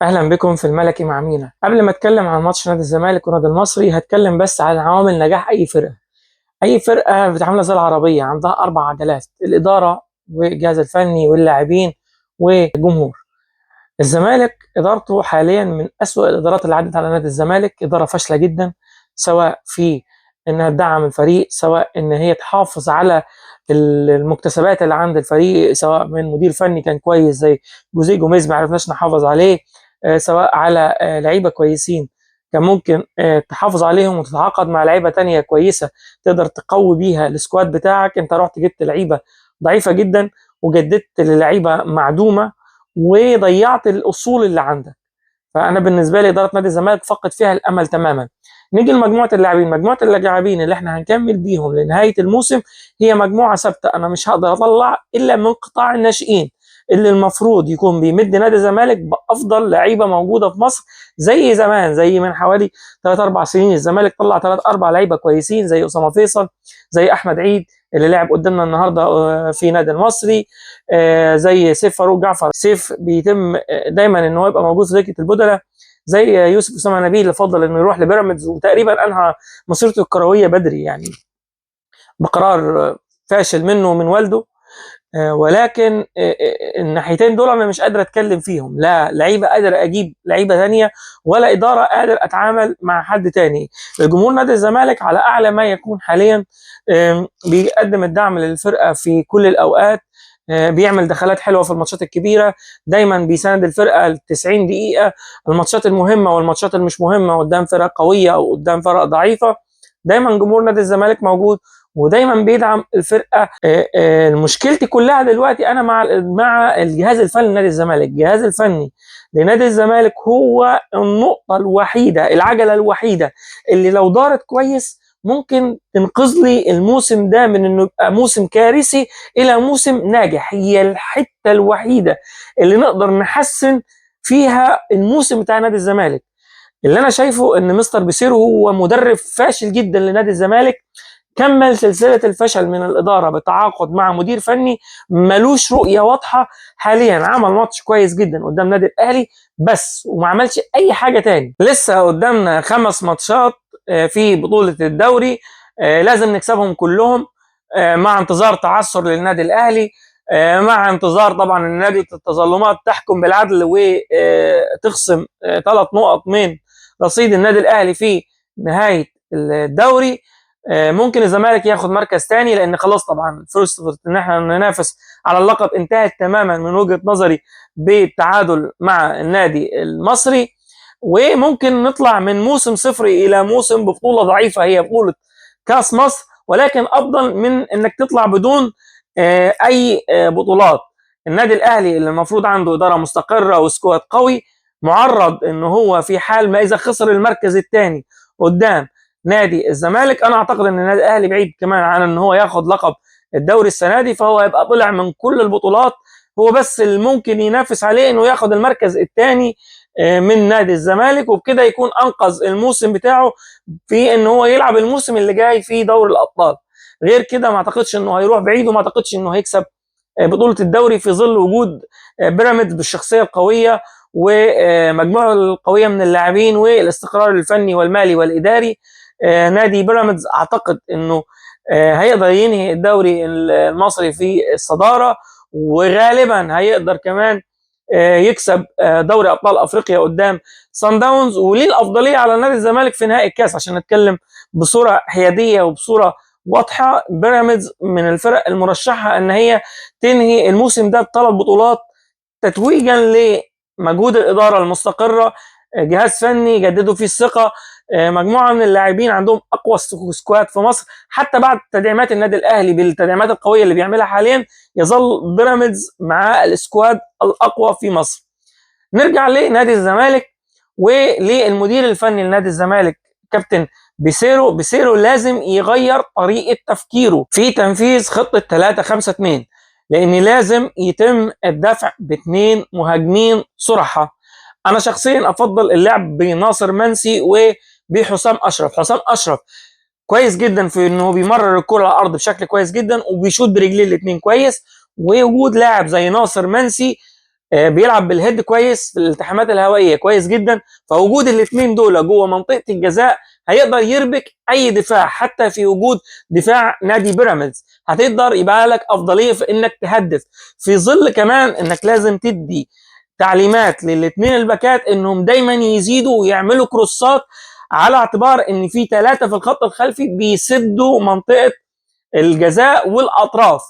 اهلا بكم في الملكي مع مينا. قبل ما اتكلم عن ماتش نادي الزمالك ونادي المصري هتكلم بس على عوامل نجاح اي فرقه. اي فرقه بتعملها زي العربيه، عندها 4 عجلات: الاداره والجهاز الفني واللاعبين والجمهور. الزمالك ادارته حاليا من اسوأ الادارات اللي عدت على نادي الزمالك، اداره فاشله جدا، سواء في انها تدعم الفريق، سواء ان هي تحافظ على المكتسبات اللي عند الفريق، سواء من مدير فني كان كويس زي جوزيه جوميز ما عرفناش نحافظ عليه، سواء على لعيبه كويسين كان ممكن تحافظ عليهم وتتعاقد مع لعيبه تانية كويسه تقدر تقوي بيها السكواد بتاعك. انت رحت جبت لعيبه ضعيفه جدا وجددت للعيبه معدومه وضيعت الاصول اللي عندك. فانا بالنسبه لي اداره نادي الزمالك فقد فيها الامل تماما. نيجي لمجموعه اللاعبين. مجموعه اللاعبين اللي احنا هنكمل بيهم لنهايه الموسم هي مجموعه ثابته، انا مش هقدر اطلع الا من قطاع الناشئين اللي المفروض يكون بيمد نادي الزمالك بافضل لعيبه موجوده في مصر. زي زمان، زي من حوالي 3 4 سنين الزمالك طلع 3 4 لعيبه كويسين زي اسامه فيصل، زي احمد عيد اللي لعب قدامنا النهارده في نادي المصري، زي سيف فاروق جعفر. سيف بيتم دايما ان هو يبقى موجود في دكه البدلاء، زي يوسف اسامه نبيل اللي فضل انه يروح لبيراميدز وتقريبا انهى مسيرته الكرويه بدري، يعني بقرار فاشل منه ومن والده. ولكن الناحيتين دول انا مش قادر اتكلم فيهم، لا لعيبه قادر اجيب لعيبه ثانيه ولا اداره قادر اتعامل مع حد تاني. الجمهور نادي الزمالك على اعلى ما يكون حاليا، بيقدم الدعم للفرقه في كل الاوقات، بيعمل دخلات حلوه في الماتشات الكبيره، دايما بيساند الفرقه ال 90 دقيقه، الماتشات المهمه والماتشات المش مهمه قدام فرق قويه او قدام فرق ضعيفه. دايما جمهور نادي الزمالك موجود ودايما بيدعم الفرقه. مشكلتي كلها دلوقتي انا مع الجهاز الفني لنادي الزمالك. الجهاز الفني لنادي الزمالك هو النقطه الوحيده، العجله الوحيده اللي لو دارت كويس ممكن تنقذ لي الموسم ده من انه يبقى موسم كارثي الى موسم ناجح. هي الحته الوحيده اللي نقدر نحسن فيها الموسم بتاع نادي الزمالك. اللي انا شايفه ان مستر بيسيرو هو مدرب فاشل جدا لنادي الزمالك، كمل سلسله الفشل من الاداره بتعاقد مع مدير فني ملوش رؤيه واضحه. حاليا عمل ماتش كويس جدا قدام نادي الاهلي بس وما عملش اي حاجه تاني. لسه قدامنا 5 ماتشات في بطوله الدوري، لازم نكسبهم كلهم، مع انتظار تعثر للنادي الاهلي، مع انتظار طبعا ان لجنه التظلمات تحكم بالعدل وتخصم 3 نقط من رصيد النادي الاهلي في نهايه الدوري. ممكن الزمالك ياخد مركز تاني لان خلاص طبعا فرصه ان احنا ننافس على اللقب انتهت تماما من وجهه نظري بالتعادل مع النادي المصري. وممكن نطلع من موسم صفري الى موسم ببطوله ضعيفه هي بطوله كاس مصر، ولكن افضل من انك تطلع بدون اي بطولات. النادي الاهلي اللي المفروض عنده اداره مستقره وسكواد قوي معرض ان هو في حال ما اذا خسر المركز الثاني قدام نادي الزمالك. انا اعتقد ان النادي الاهلي بعيد كمان عن ان هو ياخد لقب الدوري السنه دي، فهو هيبقى طلع من كل البطولات. هو بس اللي ممكن ينافس عليه انه ياخد المركز الثاني من نادي الزمالك، وبكده يكون انقذ الموسم بتاعه في ان هو يلعب الموسم اللي جاي في دوري الابطال. غير كده ما اعتقدش انه هيروح بعيد، وما اعتقدش انه هيكسب بطوله الدوري في ظل وجود بيراميدز بالشخصيه القويه ومجموعه القويه من اللاعبين والاستقرار الفني والمالي والاداري. نادي بيراميدز اعتقد انه هيقدر ينهي الدوري المصري في الصداره، وغالبا هيقدر كمان يكسب دوري ابطال افريقيا قدام سان داونز، وليه الافضليه على نادي الزمالك في نهائي الكاس. عشان نتكلم بصوره حياديه وبصوره واضحه، بيراميدز من الفرق المرشحه ان هي تنهي الموسم ده ب3 بطولات تتويجا لمجهود الاداره المستقره، جهاز فني جددوا فيه الثقه، مجموعه من اللاعبين عندهم اقوى سكواد في مصر. حتى بعد تدعيمات النادي الاهلي بالتدعيمات القويه اللي بيعملها حاليا يظل بيراميدز مع السكواد الاقوى في مصر. نرجع لنادي الزمالك وللمدير الفني لنادي الزمالك كابتن بيسيرو لازم يغير طريقه تفكيره في تنفيذ خطه 3-5-2، لان لازم يتم الدفع ب2 مهاجمين صرحه. انا شخصيا افضل اللعب بناصر منسي وبحسام اشرف. حسام اشرف كويس جدا في انه بيمرر الكره على الارض بشكل كويس جدا وبيشوط برجليه الاثنين كويس، ووجود لاعب زي ناصر منسي بيلعب بالهيد كويس في الالتحامات الهوائيه كويس جدا، فوجود الاثنين دول جوه منطقه الجزاء هيقدر يربك اي دفاع. حتى في وجود دفاع نادي بيراميدز هتقدر يبقى لك افضليه في انك تهدف، في ظل كمان انك لازم تدي تعليمات للاثنين الباكات انهم دايما يزيدوا ويعملوا كروسات، على اعتبار ان في 3 في الخط الخلفي بيسدوا منطقه الجزاء والاطراف.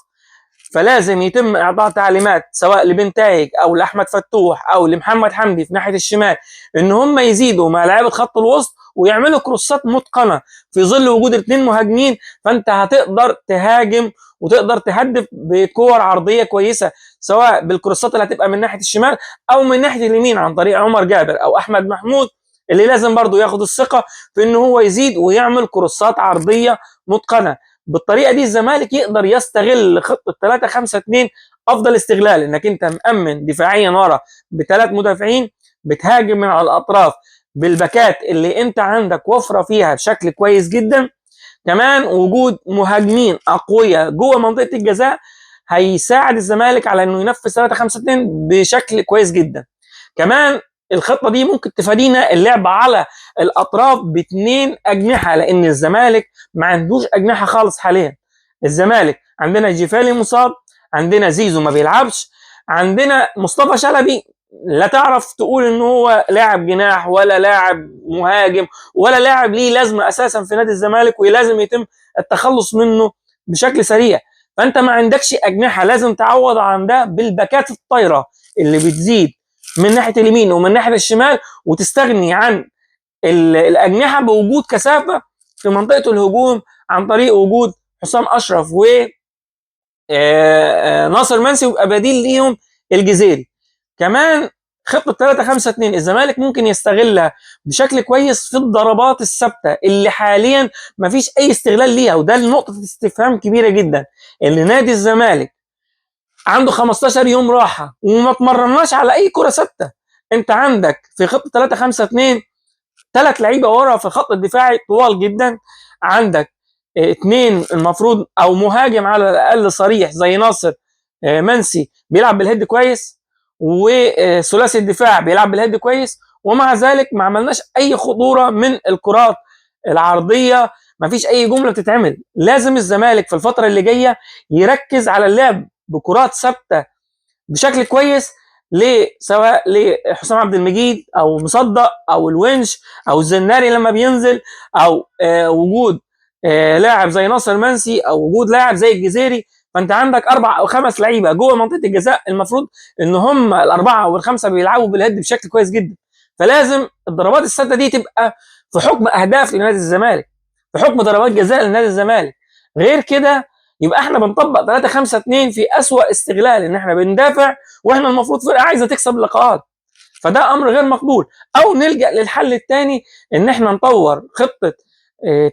فلازم يتم اعطاء تعليمات سواء لبنتايج او لاحمد فتوح او لمحمد حمدي في ناحيه الشمال ان هم يزيدوا مع لعيبه خط الوسط ويعملوا كروسات متقنه في ظل وجود 2 مهاجمين. فانت هتقدر تهاجم وتقدر تهدف بكور عرضيه كويسه، سواء بالكروسات اللي هتبقى من ناحيه الشمال او من ناحيه اليمين عن طريق عمر جابر او احمد محمود، اللي لازم برضو ياخد الثقه في ان هو يزيد ويعمل كروسات عرضيه متقنه. بالطريقه دي الزمالك يقدر يستغل خطه 3-5-2 افضل استغلال، انك انت مامن دفاعيا ورا بثلاث مدافعين، بتهاجم من على الاطراف بالباكات اللي انت عندك وفره فيها بشكل كويس جدا. كمان وجود مهاجمين اقوياء جوه منطقه الجزاء هيساعد الزمالك على انه ينفذ 3-5-2 بشكل كويس جدا. كمان الخطه دي ممكن تفادينا اللعب على الاطراف باثنين اجنحه، لان الزمالك ما عندوش اجنحه خالص حاليا. الزمالك عندنا جيفالي مصاب، عندنا زيزو ما بيلعبش، عندنا مصطفى شلبي لا تعرف تقول ان هو لاعب جناح ولا لاعب مهاجم ولا لاعب ليه لازمه اساسا في نادي الزمالك ولازم يتم التخلص منه بشكل سريع. فانت ما عندكش اجنحه، لازم تعوض عن ده بالباكات الطايره اللي بتزيد من ناحيه اليمين ومن ناحيه الشمال، وتستغني عن الاجنحه بوجود كثافه في منطقه الهجوم عن طريق وجود حسام اشرف و ناصر منسي، ويبقى بديل ليهم الجزيري. كمان خطه 3-5-2 الزمالك ممكن يستغلها بشكل كويس في الضربات الثابته اللي حاليا ما فيش اي استغلال ليها، وده نقطه استفهام كبيره جدا. اللي نادي الزمالك عنده 15 يوم راحه وما تمرناش على اي كره ثابته. انت عندك في خطه 3-5-2 3 لعيبه ورا في الخط الدفاعي طوال جدا، عندك 2 المفروض او مهاجم على الاقل صريح زي ناصر منسي بيلعب بالهيد كويس، وثلاثي الدفاع بيلعب بالهيد كويس، ومع ذلك ما عملناش اي خطوره من الكرات العرضيه، ما فيش اي جمله بتتعمل. لازم الزمالك في الفتره اللي جايه يركز على اللعب بكرات ثابته بشكل كويس، سواء لحسام عبد المجيد او مصدق او الونش او الزناري لما بينزل، او وجود لاعب زي ناصر منسي او وجود لاعب زي الجزيري. فانت عندك 4 أو 5 لعيبه جوه منطقه الجزاء، المفروض ان هم ال4 او ال5 بيلعبوا بالهد بشكل كويس جدا. فلازم الضربات الثابته دي تبقى في حكم اهداف لنادي الزمالك، في حكم ضربات جزاء لنادي الزمالك. غير كده يبقى احنا بنطبق 3-5-2 في اسوأ استغلال، ان احنا بندافع واحنا المفروض فرقه عايزه تكسب لقاءات. فده امر غير مقبول. او نلجا للحل الثاني ان احنا نطور خطه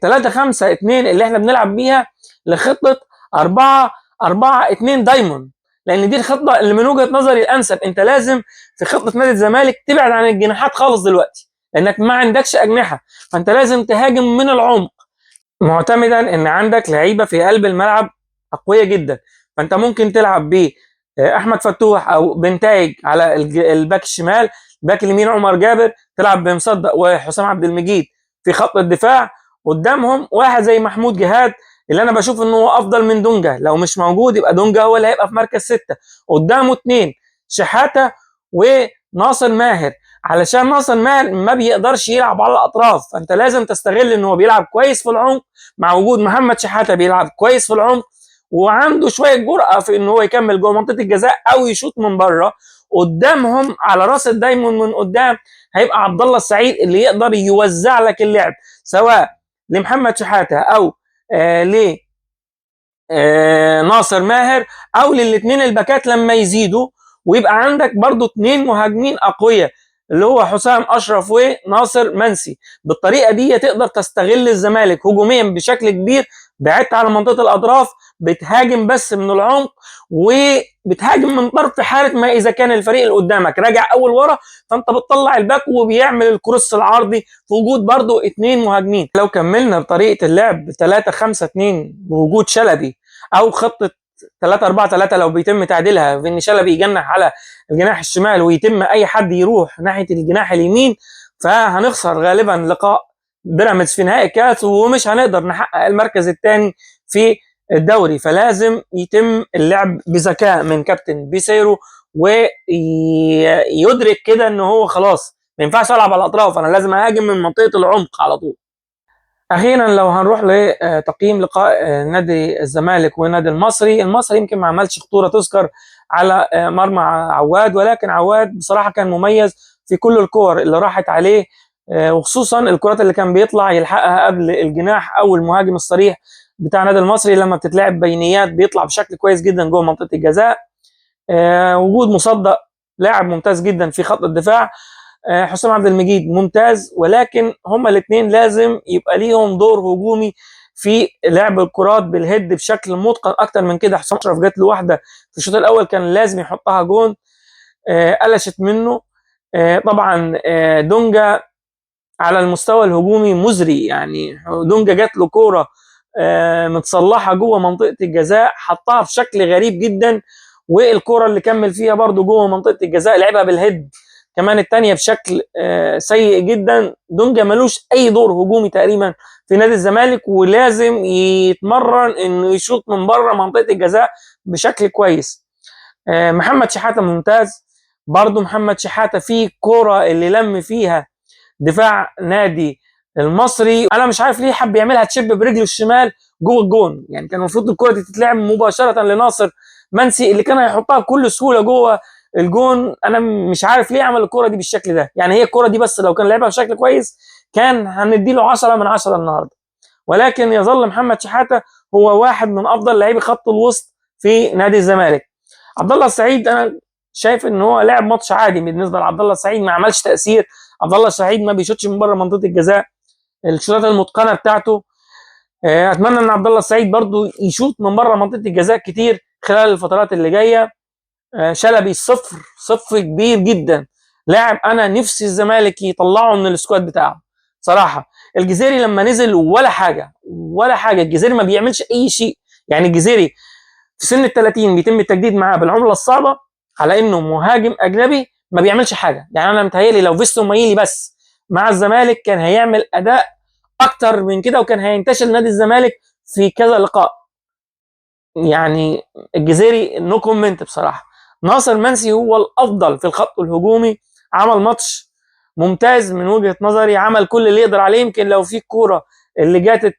3-5-2 اللي احنا بنلعب بيها لخطه 4-4-2 دايموند، لان دي الخطه اللي من وجهه نظري الانسب. انت لازم في خطه نادي الزمالك تبعد عن الجناحات خالص دلوقتي، لانك ما عندكش اجنحه، فانت لازم تهاجم من العمق، معتمدا ان عندك لعيبه في قلب الملعب اقويه جدا. فانت ممكن تلعب ب احمد فتوح او بنتايج على الباك الشمال، باك اليمين عمر جابر، تلعب بمصدق وحسام عبد المجيد في خط الدفاع، قدامهم واحد زي محمود جهاد اللي انا بشوف انه هو افضل من دونجا، لو مش موجود يبقى دونجا هو اللي هيبقى في مركز 6، قدامه 2 شحاته وناصر ماهر، علشان ناصر ماهر ما بيقدرش يلعب على الاطراف. فانت لازم تستغل ان هو بيلعب كويس في العمق مع وجود محمد شحاته بيلعب كويس في العمق وعنده شويه جرأه في ان هو يكمل جوه منطقه الجزاء او يشوط من بره. قدامهم على راس الدايموند من قدام هيبقى عبد الله السعيد اللي يقدر يوزع لك اللعب سواء لمحمد شحاته او ل ناصر ماهر او للاثنين الباكات لما يزيدوا، ويبقى عندك برضو 2 مهاجمين اقوياء اللي هو حسام اشرف وناصر منسي. بالطريقه دي تقدر تستغل الزمالك هجوميا بشكل كبير، بعدت على منطقه الاطراف، بتهاجم بس من العمق وبتهاجم من طرف في حاله ما اذا كان الفريق اللي قدامك راجع اول ورا، فانت بتطلع الباك وبيعمل الكروس العرضي في وجود برضو 2 مهاجمين. لو كملنا بطريقه اللعب 3-5-2 بوجود شلبي او خطه 3-4-3 لو بيتم تعديلها في ان شلبي يجنح على الجناح الشمال ويتم اي حد يروح ناحيه الجناح اليمين، فهنخسر غالبا لقاء بيراميدز في نهائي الكاس ومش هنقدر نحقق المركز الثاني في الدوري. فلازم يتم اللعب بذكاء من كابتن بيسيرو، ويدرك كده ان هو خلاص ما ينفعش العب على الاطراف، انا لازم اهاجم من منطقه العمق على طول. اخيرا لو هنروح لتقييم لقاء نادي الزمالك والنادي المصري، المصري يمكن ما عملش خطوره تذكر على مرمى عواد، ولكن عواد بصراحه كان مميز في كل الكور اللي راحت عليه، وخصوصا الكرات اللي كان بيطلع يلحقها قبل الجناح او المهاجم الصريح بتاع النادي المصري. لما بتتلعب بينيات بيطلع بشكل كويس جدا جوه منطقه الجزاء. وجود مصدق لاعب ممتاز جدا في خط الدفاع، حسام عبد المجيد ممتاز، ولكن هما الاثنين لازم يبقى ليهم دور هجومي في لعب الكرات بالهيد بشكل متقن اكتر من كده. حسام اشرف جات له واحده في الشوط الاول كان لازم يحطها جون، قلشت منه. طبعا دونجا على المستوى الهجومي مزري، يعني دونجا جات له كوره متصلحه جوه منطقه الجزاء حطها بشكل غريب جدا، والكوره اللي كمل فيها برده جوه منطقه الجزاء لعبها بالهيد كمان الثانيه بشكل سيء جدا. دونجا ملوش اي دور هجومي تقريبا في نادي الزمالك، ولازم يتمرن انه يشوط من بره منطقه الجزاء بشكل كويس. محمد شحاته ممتاز برضه. محمد شحاته في كوره اللي لم فيها دفاع نادي المصري، انا مش عارف ليه حب يعملها تشب برجله الشمال جوه الجون، يعني كان المفروض الكره دي تتلعب مباشره لناصر منسي اللي كان هيحطها بكل سهوله جوه الجون. انا مش عارف ليه عمل الكره دي بالشكل ده، يعني هي الكره دي بس لو كان لعبها بشكل كويس كان هنديله 10 من 10 النهارده. ولكن يظل محمد شحاته هو واحد من افضل لاعبي خط الوسط في نادي الزمالك. عبد الله السعيد انا شايف ان هو لعب ماتش عادي بالنسبه لعبد الله السعيد، ما عملش تاثير. عبد الله السعيد ما بيشوطش من بره منطقه الجزاء، الشوطات المتقنه بتاعته. اتمنى ان عبد الله السعيد برضو يشوط من بره منطقه الجزاء كتير خلال الفترات اللي جايه. شلبي صفر كبير جدا، لاعب انا نفسي الزمالك يطلعه من السكواد بتاعه صراحه. الجزيري لما نزل ولا حاجه ولا حاجه، الجزيري ما بيعملش اي شيء، يعني الجزيري في سن ال 30 بيتم التجديد معاه بالعمله الصعبه على انه مهاجم اجنبي ما بيعملش حاجه. يعني انا متهيألي لو فيستو مايلي بس مع الزمالك كان هيعمل اداء اكتر من كده، وكان هينتشل نادي الزمالك في كذا لقاء. يعني الجزيري نو كومنت بصراحه. ناصر منسي هو الافضل في الخط الهجومي، عمل ماتش ممتاز من وجهه نظري، عمل كل اللي يقدر عليه. يمكن لو في كوره اللي جاتت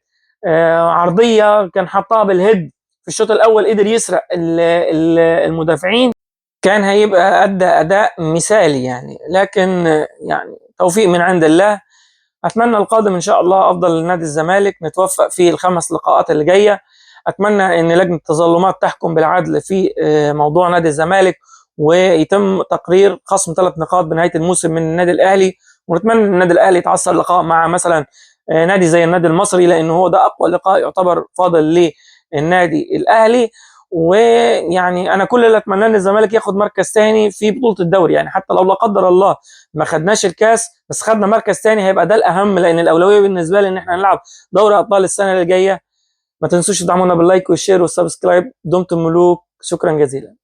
عرضيه كان حطها بالهيد في الشوط الاول قدر يسرق المدافعين، كان هيبقى ادى اداء مثالي يعني. لكن يعني توفيق من عند الله. اتمنى القادم ان شاء الله افضل لنادي الزمالك، نتوفق في الخمس لقاءات اللي جايه. اتمنى ان لجنه التظلمات تحكم بالعدل في موضوع نادي الزمالك، ويتم تقرير خصم 3 نقاط بنهايه الموسم من النادي الاهلي. ونتمنى ان النادي الاهلي يتعثر لقاء مع مثلا نادي زي النادي المصري، لان هو ده اقوى لقاء يعتبر فاضل للنادي الاهلي. ويعني انا كل اللي اتمناه ان الزمالك ياخد مركز ثاني في بطوله الدوري، يعني حتى لو لا قدر الله ما خدناش الكاس بس خدنا مركز ثاني هيبقى ده الاهم، لان الاولويه بالنسبه لي ان احنا نلعب دوري ابطال السنه اللي جايه. ما تنسوش تدعمونا باللايك والشير والسبسكرايب. دمتم ملوك، شكرا جزيلا.